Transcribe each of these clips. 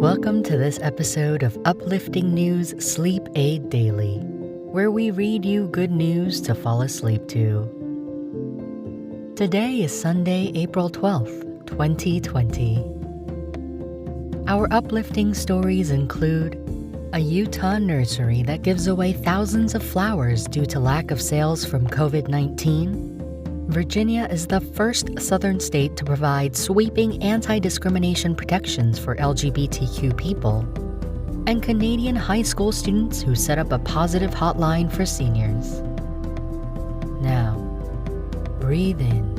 Welcome to this episode of Uplifting News Sleep Aid Daily, where we read you good news to fall asleep to. Today is Sunday, April 12th, 2020. Our uplifting stories include a Utah nursery that gives away thousands of flowers due to lack of sales from COVID-19. Virginia is the first southern state to provide sweeping anti-discrimination protections for LGBTQ people. And Canadian high school students who set up a positive hotline for seniors. Now, breathe in.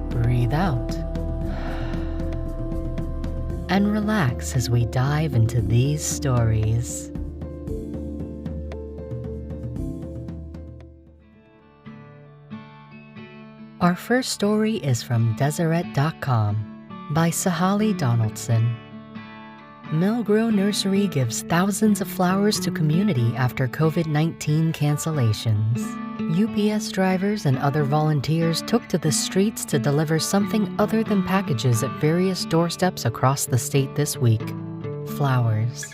Breathe out. And relax as we dive into these stories. Our first story is from Deseret.com by Sahali Donaldson. Millgrow Nursery gives thousands of flowers to community after COVID-19 cancellations. UPS drivers and other volunteers took to the streets to deliver something other than packages at various doorsteps across the state this week. Flowers.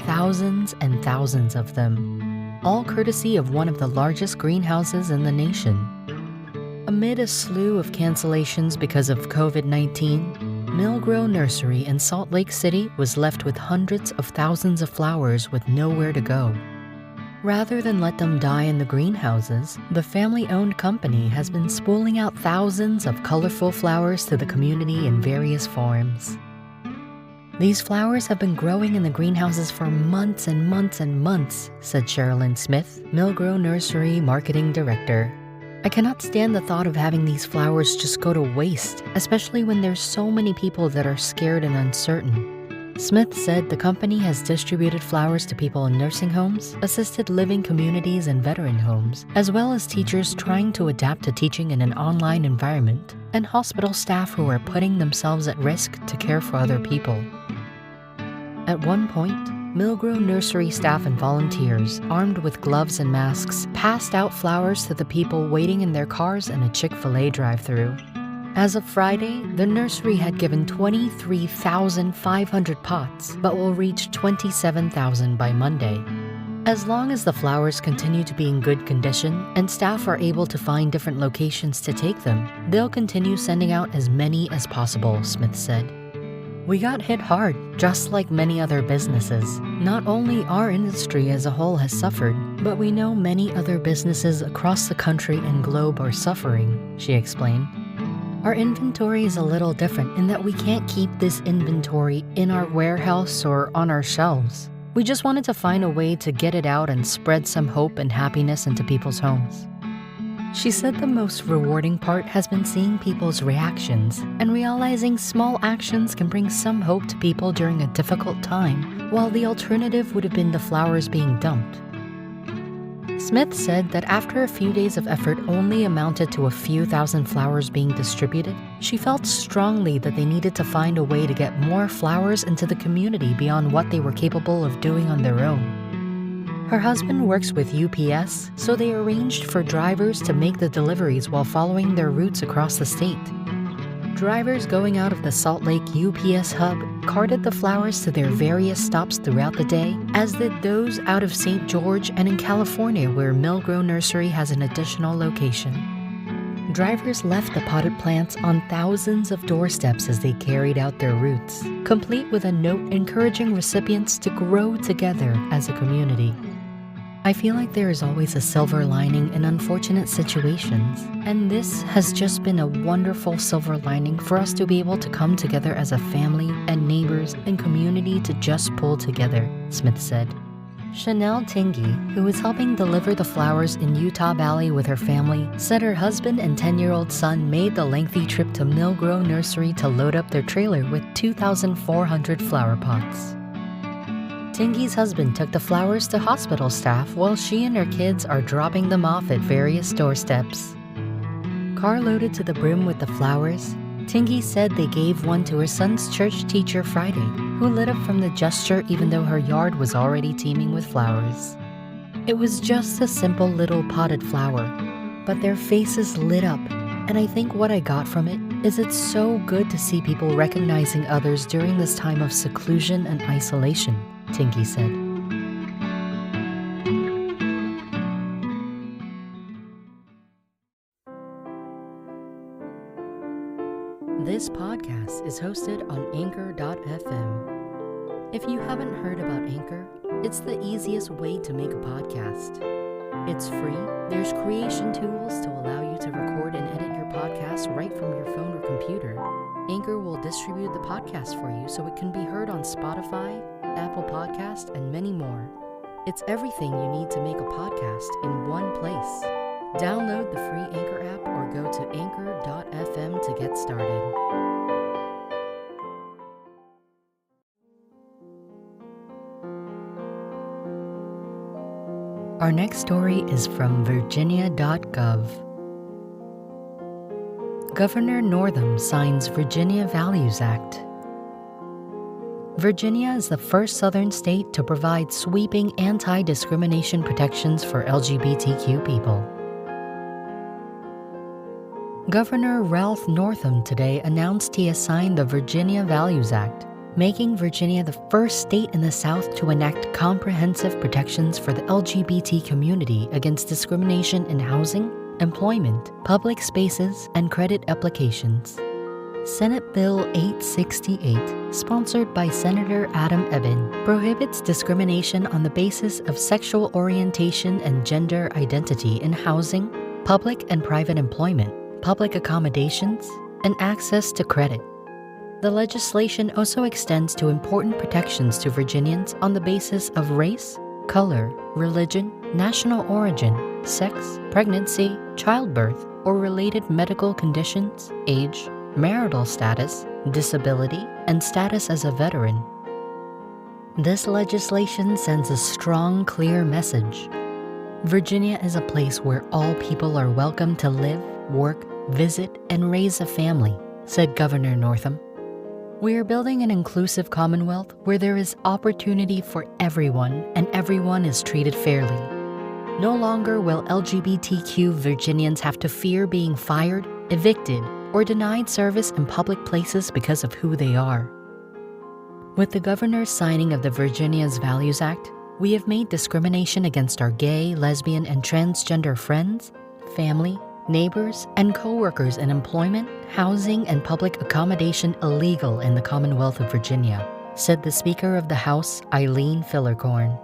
Thousands and thousands of them, all courtesy of one of the largest greenhouses in the nation. Amid a slew of cancellations because of COVID-19, Millgrow Nursery in Salt Lake City was left with hundreds of thousands of flowers with nowhere to go. Rather than let them die in the greenhouses, the family-owned company has been spooling out thousands of colorful flowers to the community in various forms. These flowers have been growing in the greenhouses for months and months and months, said Sherilyn Smith, Millgrow Nursery Marketing Director. I cannot stand the thought of having these flowers just go to waste, especially when there's so many people that are scared and uncertain. Smith said the company has distributed flowers to people in nursing homes, assisted living communities and veteran homes, as well as teachers trying to adapt to teaching in an online environment, and hospital staff who are putting themselves at risk to care for other people. At one point, Millgrow Nursery staff and volunteers, armed with gloves and masks, passed out flowers to the people waiting in their cars in a Chick-fil-A drive-thru. As of Friday, the nursery had given 23,500 pots, but will reach 27,000 by Monday. As long as the flowers continue to be in good condition and staff are able to find different locations to take them, they'll continue sending out as many as possible, Smith said. We got hit hard, just like many other businesses. Not only our industry as a whole has suffered, but we know many other businesses across the country and globe are suffering, she explained. Our inventory is a little different in that we can't keep this inventory in our warehouse or on our shelves. We just wanted to find a way to get it out and spread some hope and happiness into people's homes. She said the most rewarding part has been seeing people's reactions and realizing small actions can bring some hope to people during a difficult time, while the alternative would have been the flowers being dumped. Smith said that after a few days of effort only amounted to a few thousand flowers being distributed, she felt strongly that they needed to find a way to get more flowers into the community beyond what they were capable of doing on their own. Her husband works with UPS, so they arranged for drivers to make the deliveries while following their routes across the state. Drivers going out of the Salt Lake UPS hub carted the flowers to their various stops throughout the day, as did those out of St. George and in California, where Millgrow Nursery has an additional location. Drivers left the potted plants on thousands of doorsteps as they carried out their routes, complete with a note encouraging recipients to grow together as a community. I feel like there is always a silver lining in unfortunate situations, and this has just been a wonderful silver lining for us to be able to come together as a family and neighbors and community to just pull together, Smith said. Chanel Tingy, who is helping deliver the flowers in Utah Valley with her family, said her husband and 10-year-old son made the lengthy trip to Millgrow Nursery to load up their trailer with 2,400 flower pots. Tingy's husband took the flowers to hospital staff while she and her kids are dropping them off at various doorsteps. Car loaded to the brim with the flowers, Tingy said they gave one to her son's church teacher Friday, who lit up from the gesture even though her yard was already teeming with flowers. It was just a simple little potted flower, but their faces lit up, and I think what I got from it Is it so good to see people recognizing others during this time of seclusion and isolation, Tinky said. This podcast is hosted on Anchor.fm. If you haven't heard about Anchor, it's the easiest way to make a podcast. It's free. There's creation tools to allow you to record and edit your podcast right from your phone or computer. Anchor will distribute the podcast for you so it can be heard on Spotify, Apple Podcasts, and many more. It's everything you need to make a podcast in one place. Download the free Anchor app or go to Anchor.fm to get started. Our next story is from Virginia.gov. Governor Northam signs Virginia Values Act. Virginia is the first southern state to provide sweeping anti-discrimination protections for LGBTQ people. Governor Ralph Northam today announced he has signed the Virginia Values Act, making Virginia the first state in the South to enact comprehensive protections for the LGBT community against discrimination in housing, employment, public spaces, and credit applications. Senate Bill 868, sponsored by Senator Adam Ebbin, prohibits discrimination on the basis of sexual orientation and gender identity in housing, public and private employment, public accommodations, and access to credit. The legislation also extends to important protections to Virginians on the basis of race, color, religion, national origin, sex, pregnancy, childbirth, or related medical conditions, age, marital status, disability, and status as a veteran. This legislation sends a strong, clear message. Virginia is a place where all people are welcome to live, work, visit, and raise a family, said Governor Northam. We are building an inclusive Commonwealth where there is opportunity for everyone and everyone is treated fairly. No longer will LGBTQ Virginians have to fear being fired, evicted, or denied service in public places because of who they are. With the governor's signing of the Virginia's Values Act, we have made discrimination against our gay, lesbian, and transgender friends, family, neighbors, and co-workers in employment, housing, and public accommodation illegal in the Commonwealth of Virginia, said the Speaker of the House, Eileen Fillercorn.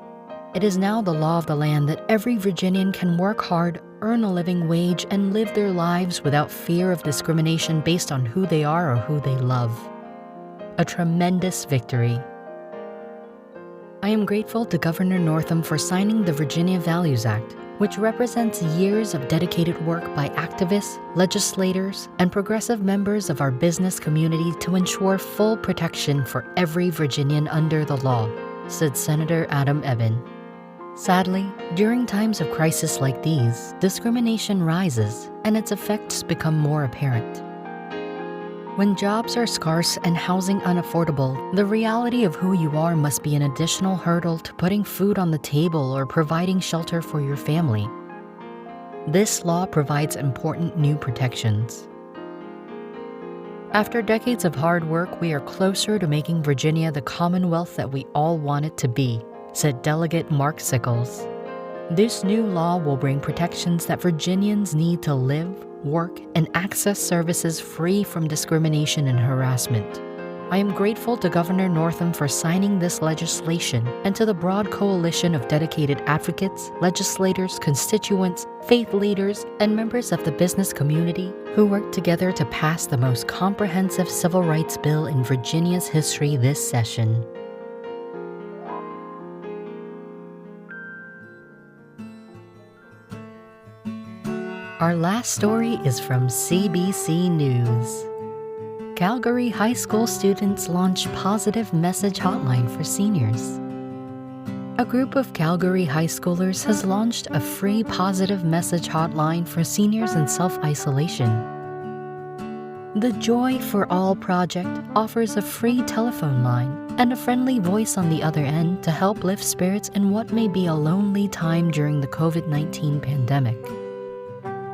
It is now the law of the land that every Virginian can work hard, earn a living wage, and live their lives without fear of discrimination based on who they are or who they love. A tremendous victory. I am grateful to Governor Northam for signing the Virginia Values Act, which represents years of dedicated work by activists, legislators, and progressive members of our business community to ensure full protection for every Virginian under the law, said Senator Adam Ebbin. Sadly, during times of crisis like these, discrimination rises and its effects become more apparent. When jobs are scarce and housing unaffordable, the reality of who you are must be an additional hurdle to putting food on the table or providing shelter for your family. This law provides important new protections. After decades of hard work, we are closer to making Virginia the Commonwealth that we all want it to be, said Delegate Mark Sickles. This new law will bring protections that Virginians need to live, work, and access services free from discrimination and harassment. I am grateful to Governor Northam for signing this legislation and to the broad coalition of dedicated advocates, legislators, constituents, faith leaders, and members of the business community who worked together to pass the most comprehensive civil rights bill in Virginia's history this session. Our last story is from CBC News. Calgary High School students launch positive message hotline for seniors. A group of Calgary high schoolers has launched a free positive message hotline for seniors in self-isolation. The Joy for All project offers a free telephone line and a friendly voice on the other end to help lift spirits in what may be a lonely time during the COVID-19 pandemic.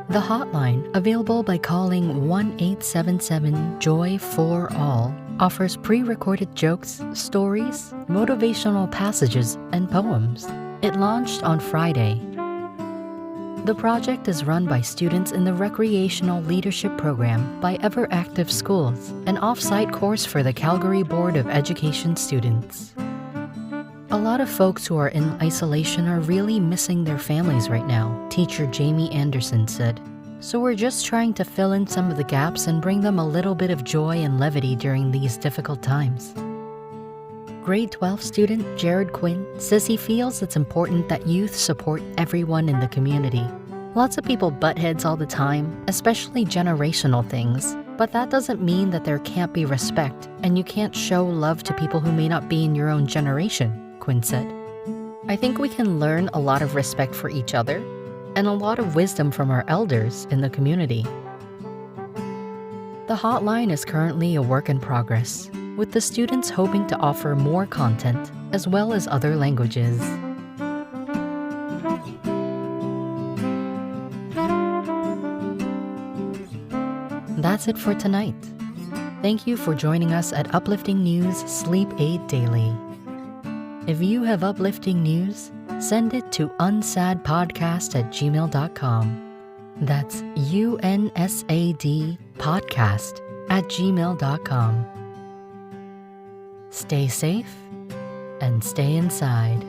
The hotline, available by calling 1-877-JOY-4-ALL, offers pre-recorded jokes, stories, motivational passages, and poems. It launched on Friday. The project is run by students in the Recreational Leadership Program by Ever Active Schools, an off-site course for the Calgary Board of Education students. A lot of folks who are in isolation are really missing their families right now, teacher Jamie Anderson said. So we're just trying to fill in some of the gaps and bring them a little bit of joy and levity during these difficult times. Grade 12 student Jared Quinn says he feels it's important that youth support everyone in the community. Lots of people butt heads all the time, especially generational things, but that doesn't mean that there can't be respect and you can't show love to people who may not be in your own generation, Quinn said. I think we can learn a lot of respect for each other and a lot of wisdom from our elders in the community. The hotline is currently a work in progress, with the students hoping to offer more content as well as other languages. That's it for tonight. Thank you for joining us at Uplifting News Sleep Aid Daily. If you have uplifting news, send it to unsadpodcast@gmail.com. That's UNSAD podcast@gmail.com. Stay safe and stay inside.